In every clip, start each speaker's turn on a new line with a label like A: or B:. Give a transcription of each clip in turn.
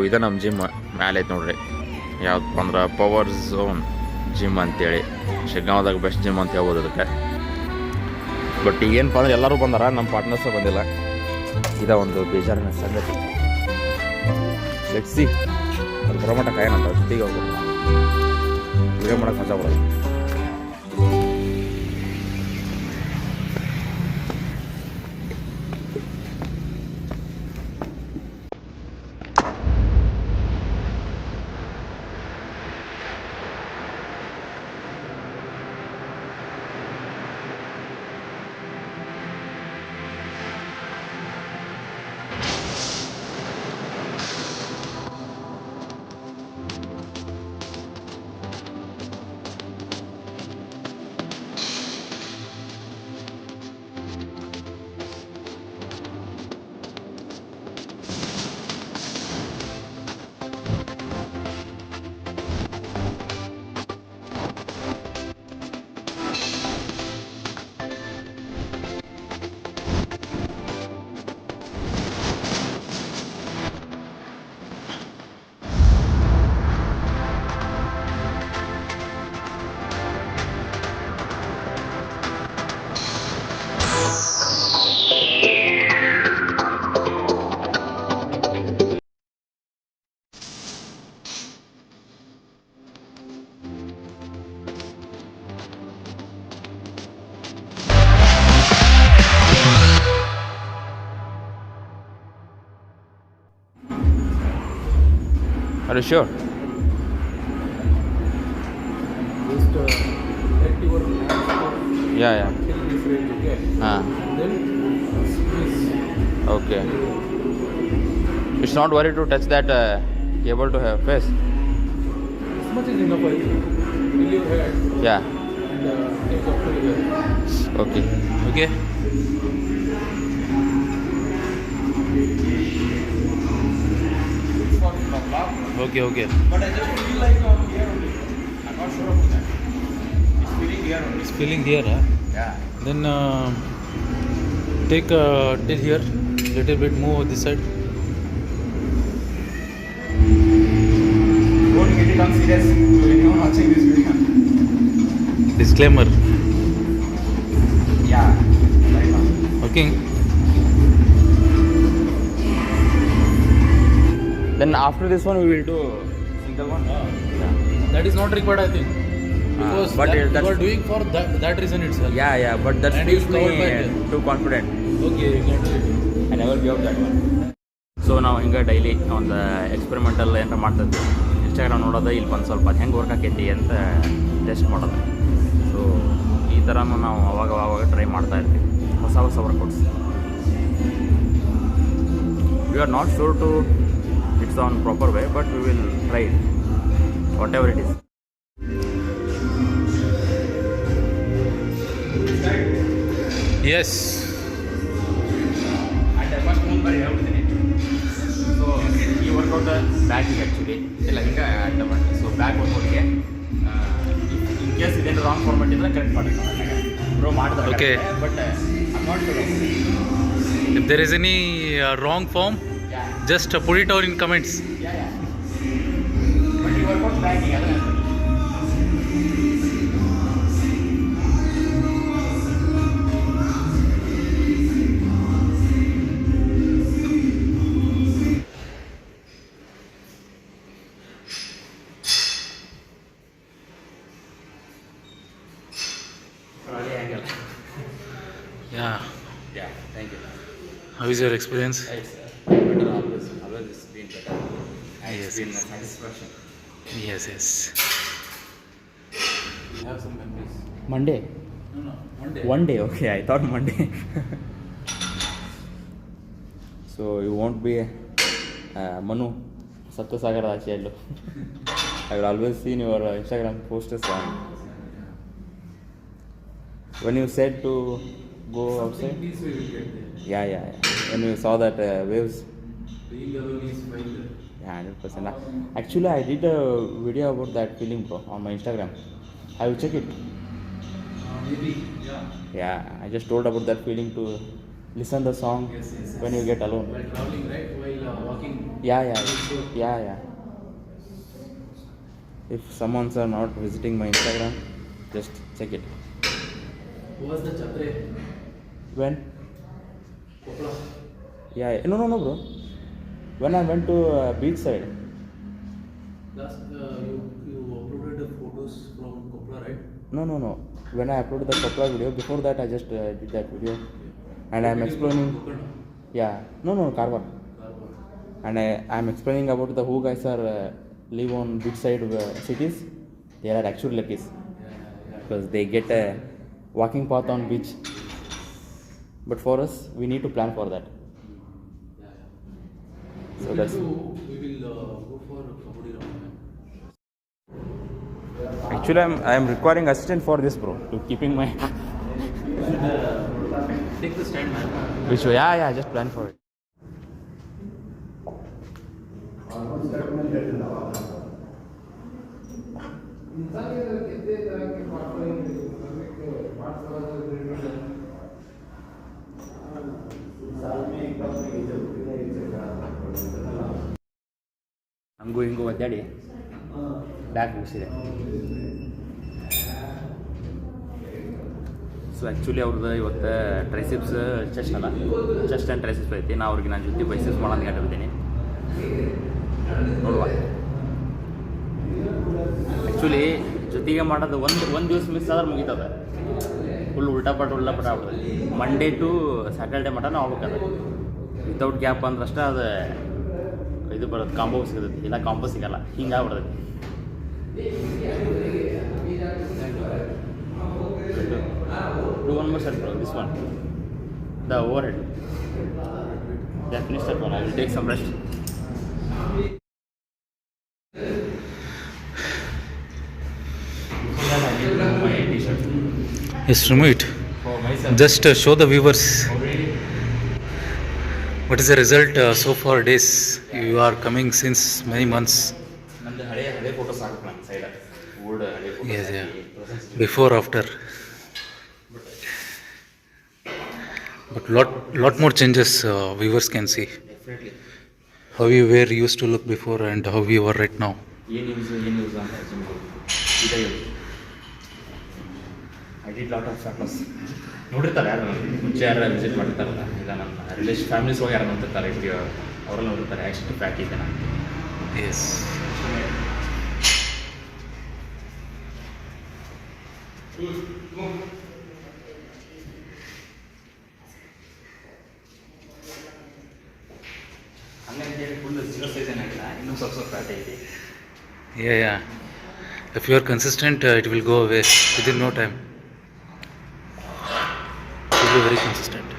A: ಇದು ನಮ್ಮ ಜಿಮ್ ಮ್ಯಾಲೆ ಐತೆ ನೋಡ್ರಿ. ಯಾವ್ದಪ್ಪ ಅಂದ್ರೆ ಪವರ್ ಝೋನ್ ಜಿಮ್ ಅಂತೇಳಿ ಶಿಗ್ಗಾಂವದಾಗ ಬೆಸ್ಟ್ ಜಿಮ್ ಅಂತ ಹೇಳ್ಬೋದು ಅದಕ್ಕೆ. ಬಟ್ ಏನಪ್ಪ ಅಂದ್ರೆ ಎಲ್ಲರೂ ಬಂದಾರ, ನಮ್ಮ ಪಾರ್ಟ್ನರ್ಸ್ ಬಂದಿಲ್ಲ. ಇದ ಒಂದು ಬೇಜಾರಿನ ಸಂಗತಿ. ಲೆಟ್ಸಿ ಅದು ಬರೋಮಟ ಕಾಯನಂತ ಜೊತೆಗೆ ಹೋಗ್ಬೋದು. ವಿಡಿಯೋ ಮಾಡೋಕೆ ಮಜಾ ಬರೋದು. Are you sure?
B: Just let your
A: Yeah.
B: till this range, okay? Then squeeze.
A: Okay. It's not worried to touch that cable to have face.
B: This much is enough, I think. Till your head
A: Yeah.
B: and take up to your head.
A: Okay. Okay. Okay.
B: But I just feel like here only. I'm not sure about that. It's feeling here only.
C: It's feeling here, huh?
B: Yeah.
C: Then take till here, little bit move this side.
B: Don't get it on serious to anyone watching this video.
C: Disclaimer.
B: Yeah. Right now.
C: Okay.
A: Then after this one we will do single one. Yeah.
C: That is not required, I think. Because
A: but
C: that
A: that's-
C: you are doing for that reason itself.
A: Yeah. But that
C: And
A: feels
C: it's
A: me
C: covered by them.
A: too confident.
C: Okay, you can do it.
A: I never give that one. So ನಾವು ಹಿಂಗೆ daily ಒಂದು experimental ಏನಾರ ಮಾಡ್ತಿದ್ವಿ. Instagram ನೋಡೋದು ಇಲ್ಲಿ ಬಂದು ಸ್ವಲ್ಪ ಹೆಂಗೆ ವರ್ಕ್ ಆಕೈತಿ ಅಂತ ಟೆಸ್ಟ್ ಮಾಡೋದು. ಸೊ ಈ ಥರನೂ ನಾವು ಅವಾಗ ಟ್ರೈ ಮಾಡ್ತಾ ಇರ್ತೀವಿ, ಹೊಸ workouts. We are not sure to it's on proper way, but we will try it whatever it is.
C: Yes.
A: And first ಮುಂದೆ ಹೇಳ್ಬಿಡ್ತೀನಿ. ಸೊ ಈ ವರ್ಕೌಟ್ ಬ್ಯಾಕಿಗೆ ಆ್ಯಕ್ಚುಲಿ ಇಲ್ಲ ಹಿಂಗೆ ಅಡ್ಡ ಮಾಡಿ. ಸೊ ಬ್ಯಾಕ್ ವರ್ಕೌಟ್ಗೆ ಇನ್ ಕೇಸ್ ಇದೇನು ರಾಂಗ್ ಫಾರ್ಮೆಟ್ ಇದ್ದರೆ correct ಮಾಡಿ ಬ್ರೋ ಮಾಡ್ತಾರೆ.
C: Okay.
A: But I not sure.
C: If there is any wrong form, just put it down in comments.
A: But ಈ ವರ್ಕೌಟ್ ಬ್ಯಾಕಿಗೆ ಅದೇ
C: Yeah.
A: Thank you.
C: How is your experience?
A: It's better always it's been better. And
C: Yes,
A: it's been
C: yes.
A: a satisfaction.
C: Yes.
B: You have some memories.
A: Monday?
B: No, one day.
A: One day, okay. I thought Monday. So you won't be Manu Satyasagar Achello. I will always see in your Instagram posters. When you said to go
B: Something
A: outside?
B: peace we will get there.
A: Yeah. When you saw that waves.
B: Being alone is fine there.
A: Yeah, 100%. Actually, I did a video about that feeling, bro, on my Instagram. Have you checked it?
B: Maybe, yeah.
A: Yeah, I just told about that feeling to listen the song when you get alone.
C: While traveling, right? While walking.
A: Yeah. If someone's are not visiting my Instagram, just check it.
C: Who was the Chatre?
A: When?
C: Kopla.
A: Yeah. No, bro. When I went to beach side.
C: Last you uploaded the photos from Kopla, right?
A: No. When I uploaded the Kopla video, before that I just did that video, and I'm explaining. Yeah. No, Karwar. And I'm explaining about the who guys are live on beach side cities. They are actually luckies because they get a walking path on beach. But for us, we need to plan for that. So that's.
C: We will go for Kabaddi round.
A: Actually, I'm requiring assistant for this, bro. To keeping my.
C: Take the stand, man.
A: Which way? Yeah. Just plan for it. ಹಂಗೂ ಹಿಂಗೂ ಒದ್ದಾಡಿ bag ಮುಗಿಸಿದೆ. So actually ಅವ್ರದ್ದು ಇವತ್ತು triceps chest ಅಲ್ಲ, chest and triceps ಐತಿ. ನಾ ಅವ್ರಿಗೆ ನಾನು ಜೊತೆ ಬೈಸಿಪ್ಸ್ ಮಾಡೋದು ಹೇಳಿರ್ತೀನಿ, ನೋಡುವ. ಆ್ಯಕ್ಚುಲಿ ಜೊತೆಗೆ ಮಾಡೋದು ಒಂದು ದಿವಸ ಮಿಸ್ ಆದ್ರೆ ಮುಗಿತದೆ. ಫುಲ್ ಉಲ್ಟಾಪಟ್ ಆಗ್ಬಿಡ್ತದೆ. ಮಂಡೇ ಟು ಸ್ಯಾಟರ್ಡೆ ಮಟನ ಹೋಗ್ಬೇಕದು. ವಿತೌಟ್ ಗ್ಯಾಪ್ ಅಂದ್ರಷ್ಟೇ ಅದು ಇದು ಬರೋದು, ಕಾಂಬೋ ಸಿಗ್ತೈತಿ. ಇಲ್ಲ ಕಾಂಬೋ ಸಿಗಲ್ಲ, ಹಿಂಗಾಗ್ಬಿಡ್ತೈತಿ. Do one more set, bro. This one, the overhead. Yeah, finish that one. I will take some rest. My t-shirt.
C: Yes, remove it.
A: For myself.
C: Just show the viewers what is the result so far days. You are coming since many months.
A: ನಂದು ಹಳೆ photos ಹಾಕಬೇಕು ನನ್ನ side. Old ಹಳೆ photos.
C: Yes, yeah. Before, after. But lot more changes viewers can see.
A: Definitely.
C: How you were used to look before and how you are right now.
A: ಏನು use ಅಂತ ಜಿಮ್ಗೆ ಇದೇ use. I did lot of fat loss. ನೋಡಿರ್ತಾರೆ ಯಾರು ಮುಂಚೆ ಯಾರು visit ಮಾಡಿರ್ತಾರಲ್ಲ, ಇಲ್ಲ ನಮ್ಮ ಫ್ಯಾಮಿಲೀಸ್ ಹೋಗಿ ಯಾರು ನೋಡ್ತಿರ್ತಾರೆ, ಈಗ ಅವರೆಲ್ಲ ನೋಡಿರ್ತಾರೆ ಎಷ್ಟು ಫ್ಯಾಟ್ ಇದೆ ನಾನು.
C: Yes.
A: ಹಂಗಂತೇಳಿ ಫುಲ್ 0 ಸೈಜ್ ಏನಾಗಿಲ್ಲ, ಇನ್ನೂ ಸ್ವಲ್ಪ ಫ್ಯಾಟ್ ಐತಿ.
C: Yeah. If you are consistent, it will go away within no time. You will be very consistent.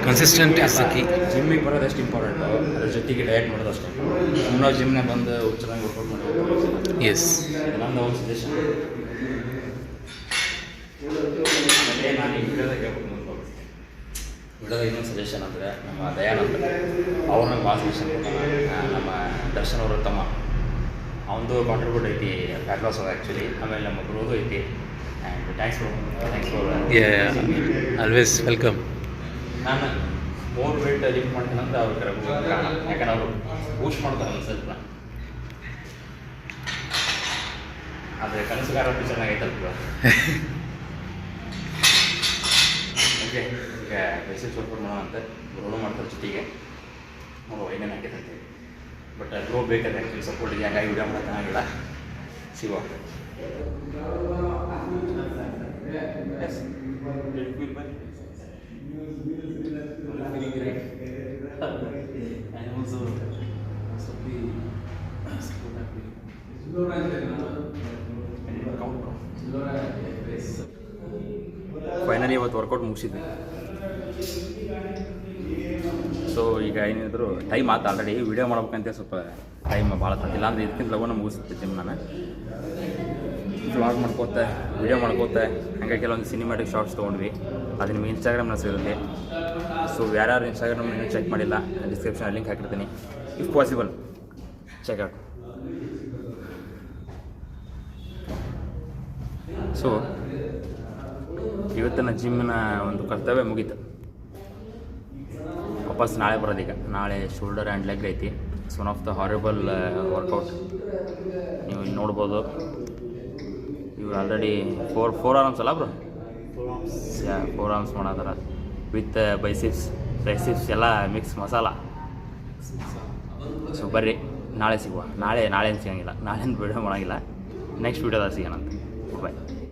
C: Consistent is the key.
A: ಜಿಮ್ಮಿಗೆ ಬರೋದು ಎಷ್ಟು ಇಂಪಾರ್ಟೆಂಟು, ಅದ್ರ ಜೊತೆಗೆ ಡಯಟ್ ಮಾಡೋದು ಅಷ್ಟೇ. ಸುಮ್ಮನೆ ಜಿಮ್ನ ಬಂದು ಚೆನ್ನಾಗಿ ವರ್ಕೌಟ್ ಮಾಡೋದು.
C: Yes.
A: ನನ್ನ ಒಂದು ಸಜೆಷನ್. ಅದೇ ನಾನು ಈ ವಿಡಿಯೋದಾಗ ಹೇಳ್ಬೇಕು ವಿಡಿಯೋದ ಇನ್ನೊಂದು ಸಜೆಷನ್ ಅಂದರೆ, ನಮ್ಮ ದಯಾನಂದ ಅವ್ರನ್ನ ಭಾಳ ಸಜೆಷನ್ ಕೊಡ್ತಾನೆ. ನಮ್ಮ ದರ್ಶನ್ ಅವರ ತಮ್ಮ ಅವನದು ಕಾಂಟ್ರಿಬ್ಯೂಟ್ ಐತಿ ಫ್ಯಾಟ್ ಲಾಸ್ ಅದು ಆ್ಯಕ್ಚುಲಿ. ಆಮೇಲೆ ನಮ್ಮ ಗುರುದು ಐತಿ. And thanks for
C: Yeah. Always welcome.
A: ನಾನು ಮೋರ್ ವೇಟ್ ಲಿಫ್ಟ್ ಮಾಡ್ತೀನಿ ಅಂತ ಅವ್ರ ಕಾರಣ. ಯಾಕಂದ್ರೆ ಅವರು ಬೂಸ್ಟ್ ಮಾಡ್ತಾರೆ ಒಂದು ಸ್ವಲ್ಪ. ಆದರೆ ಕನಸುಗಾರ ಚೆನ್ನಾಗೈತಲ್ಲ. ಓಕೆ, ಈಗ ಬೇಸಿಕ್ ವರ್ಕೌಟ್ ಮಾಡೋಣ ಅಂತ ರೋಡು ಮಾಡ್ತಾರೆ ಜೊತೆಗೆ. ನೋಡುವ ಏನೇನು ಹಾಕೈತೆ ಅಂತೇಳಿ. ಬಟ್ ಗ್ರೋ ಬೇಕಾದ್ರೆ ಆ್ಯಕ್ಚುಲಿ ಸಪೋರ್ಟಿಗೆ ಹಂಗಾಗಿ ವಿಡಿಯೋ ಮಾಡೋದು ಚೆನ್ನಾಗಿಲ್ಲ. ಸಿಗುವ. ಫೈನಲಿ ಇವತ್ತು ವರ್ಕೌಟ್ ಮುಗಿಸಿದ್ವಿ. ಸೊ ಈಗ ಏನಿದ್ರು ಟೈಮ್ ಆಯ್ತು ಆಲ್ರೆಡಿ. ವೀಡಿಯೋ ಮಾಡ್ಬೇಕಂತ ಸ್ವಲ್ಪ ಟೈಮ್ ಭಾಳ ತಂದಿಲ್ಲ, ಅಂದರೆ ಇದಕ್ಕಿಂತ ಲಗೂನ ಮುಗಿಸುತ್ತೆ ಜಿಮ್. ನಾನು ವ್ಲಾಗ್ ಮಾಡ್ಕೋತೆ, ವೀಡಿಯೋ ಮಾಡ್ಕೋತೆ, ಹಾಗೆ ಕೆಲವೊಂದು ಸಿನಿಮ್ಯಾಟಿಕ್ ಶಾರ್ಟ್ಸ್ ತೊಗೊಂಡ್ವಿ. ಅದು ನಿಮ್ಗೆ ಇನ್ಸ್ಟಾಗ್ರಾಮ್ನ ಸಿಗುತ್ತೆ. ಸೊ ಯಾರ್ಯಾರು ಇನ್ಸ್ಟಾಗ್ರಾಮ್ ಇನ್ನೂ ಚೆಕ್ ಮಾಡಿಲ್ಲ, ಡಿಸ್ಕ್ರಿಪ್ಷನಲ್ಲಿ ಲಿಂಕ್ ಹಾಕಿರ್ತೀನಿ. If possible check out. So ಇವತ್ತಿನ ಜಿಮ್ನ ಒಂದು ಕರ್ತವ್ಯ ಮುಗೀತು. ವಾಪಸ್ ನಾಳೆ ಬರೋದೀಗ. ನಾಳೆ ಶೋಲ್ಡರ್ ಆ್ಯಂಡ್ ಲೆಗ್ ಐತಿ. It's one of the horrible workout. ನೀವು ಇಲ್ಲಿ ನೋಡ್ಬೋದು, ಇವ್ರು ಆಲ್ರೆಡಿ ಫೋರ್ ಆರ್ಮ್ಸ್ ಅಲ್ಲ ಬ್ರೋ? 4 ಆರ್ಮ್ಸ್ ಮಾಡತ್ತಾರ ವಿತ್ ಬೈಸಿಪ್ಸ್ ಟ್ರೈಸಿಪ್ಸ್ ಎಲ್ಲ ಮಿಕ್ಸ್ ಮಸಾಲ. ಸೊ ಬರ್ರಿ, ನಾಳೆ ಸಿಗುವ. ನಾಳೆ ಏನು ಸಿಗೋಂಗಿಲ್ಲ, ನಾಳೆಯಿಂದ ವಿಡಿಯೋ ಮಾಡೋಂಗಿಲ್ಲ, ನೆಕ್ಸ್ಟ್ ವೀಡಿಯೋದಾಗ ಸಿಗೋಣಂತ. ಬಾಯ್.